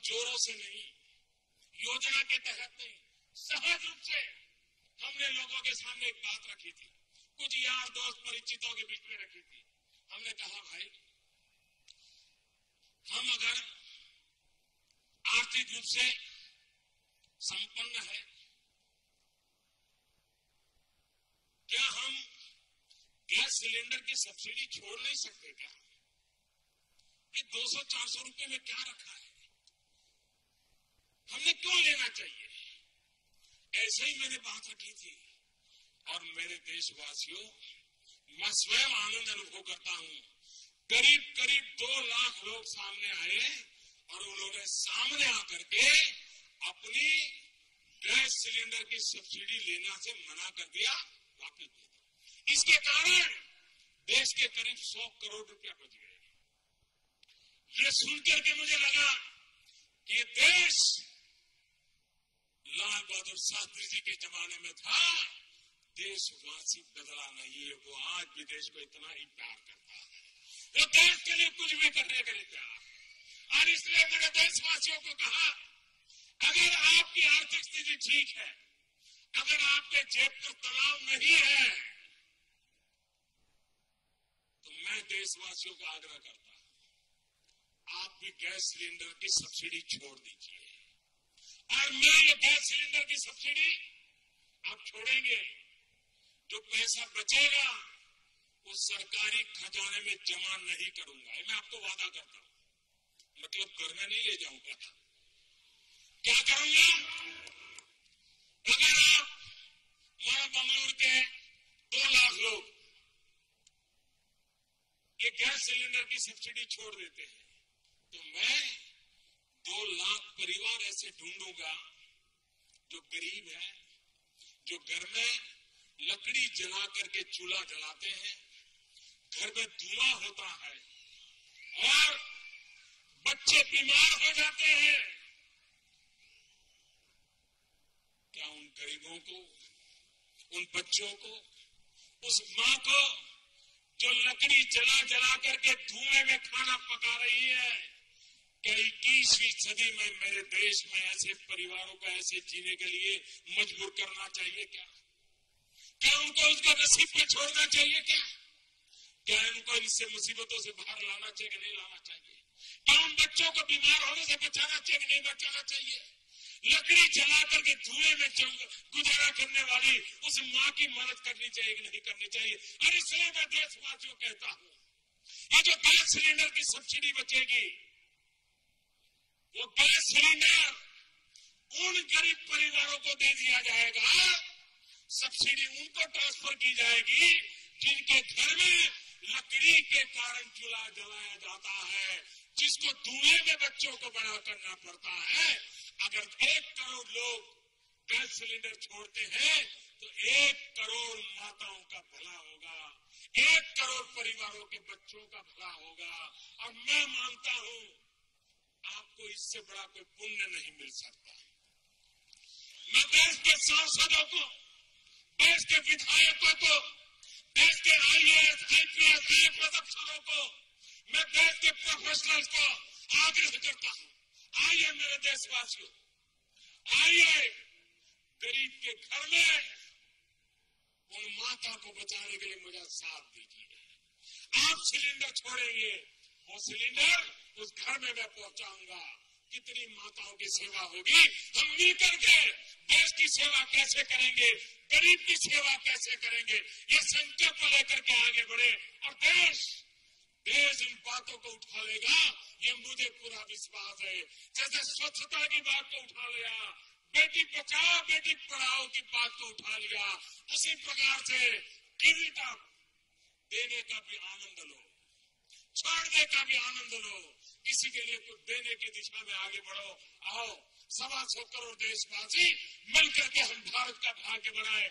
जोरों से नहीं, योजना के तहत नहीं, सहज रूप से हमने लोगों के सामने एक बात रखी थी, कुछ यार दोस्त परिचितों के बीच में रखी थी। हमने कहा भाई, हम अगर आर्थिक रूप से संपन्न है, क्या हम गैस सिलेंडर की सब्सिडी छोड़ नहीं सकते क्या? ये 200-400 रुपए में क्या रखा है, हमने क्यों लेना चाहिए? ऐसे ही मैंने बात रखी थी। और मेरे देशवासियों, मैं स्वयं आनंद अनुभव करता हूं, करीब करीब 2 लाख लोग सामने आए और उन्होंने सामने आकर के अपनी गैस सिलेंडर की सब्सिडी लेना से मना कर दिया, वापस दे दिया। इसके कारण देश के करीब 100 करोड़ रुपया बच गए। ये सुनकर के मुझे लगा कि देश लाल बहादुर शास्त्री जी के जमाने में था, देशवासी बदला नहीं है, वो आज भी देश को इतना ही प्यार करता है, वो देश के लिए कुछ भी करने के लिए तैयार। और इसलिए मैंने देशवासियों को कहा, अगर आपकी आर्थिक स्थिति ठीक है, अगर आपके जेब पर तनाव नहीं है, तो मैं देशवासियों को आग्रह करता हूं, आप भी गैस सिलेंडर की सब्सिडी छोड़ दीजिए। और मैं ये गैस सिलेंडर की सब्सिडी आप छोड़ेंगे, जो पैसा बचेगा वो सरकारी खजाने में जमा नहीं करूंगा, मैं आपको वादा करता हूं। मतलब घर में नहीं ले जाऊंगा, क्या करूंगा? अगर आप मानो बंगलुरु के 2 लाख लोग ये गैस सिलेंडर की सब्सिडी छोड़ देते हैं, तो मैं 2 लाख परिवार ऐसे ढूंढूंगा जो गरीब है, जो घर में लकड़ी जला करके चूल्हा जलाते हैं, घर में धुआं होता है और बच्चे बीमार हो जाते हैं। क्या उन गरीबों को, उन बच्चों को, उस मां को जो लकड़ी जला जला करके धुएं में खाना पका रही है, क्या 21वीं सदी में मेरे देश में ऐसे परिवारों को ऐसे जीने के लिए मजबूर करना चाहिए? क्या उनको उसको नसीब पे छोड़ना चाहिए? क्या उनको इससे मुसीबतों से बाहर लाना चाहिए कि नहीं लाना चाहिए? क्या उन बच्चों को बीमार होने से बचाना चाहिए कि नहीं बचाना चाहिए? लकड़ी जला करके धुएं में गुजारा करने वाली उस मां की मदद करनी चाहिए कि नहीं करनी चाहिए? और इसलिए मैं देशवासियों को कहता हूं, ये जो गैस सिलेंडर की सब्सिडी बचेगी, वो गैस सिलेंडर उन गरीब परिवारों को दे दिया जाएगा, सब्सिडी उनको ट्रांसफर की जाएगी जिनके घर में लकड़ी के कारण चूल्हा जलाया जाता है, जिसको धुएं में बच्चों को बड़ा करना पड़ता है। अगर 1 करोड़ लोग गैस सिलेंडर छोड़ते हैं तो 1 करोड़ माताओं का भला होगा, 1 करोड़ परिवारों के बच्चों का भला होगा। और मैं मानता हूं आपको इससे बड़ा कोई पुण्य नहीं मिल सकता। मैं देश के सांसदों को, देश के विधायकों को, देश के IAS, IPS, IFS अफसरों को, मैं देश के प्रोफेशनल्स को आग्रह करता हूं, आइए मेरे देशवासियों, आइए गरीब के घर में उन माता को बचाने के लिए मुझे साथ दीजिए। आप सिलेंडर छोड़ेंगे, वो सिलेंडर उस घर में मैं पहुंचाऊंगा। कितनी माताओं की सेवा होगी। हम मिलकर के देश की सेवा कैसे करेंगे, गरीब की सेवा कैसे करेंगे, ये संकल्प लेकर के आगे बढ़े और देश इन बातों को उठा लेगा, ये मुझे पूरा विश्वास है। जैसे स्वच्छता की बात को उठा लिया, बेटी बचाओ बेटी पढ़ाओ की बात को उठा लिया, उसी प्रकार से किसी का देने का भी आनंद लो, छोड़ने का भी आनंद लो, किसी के लिए कुछ देने की दिशा में आगे बढ़ो। आओ 125 करोड़ देशवासी मिलकर के हम भारत का भाग्य बनाए।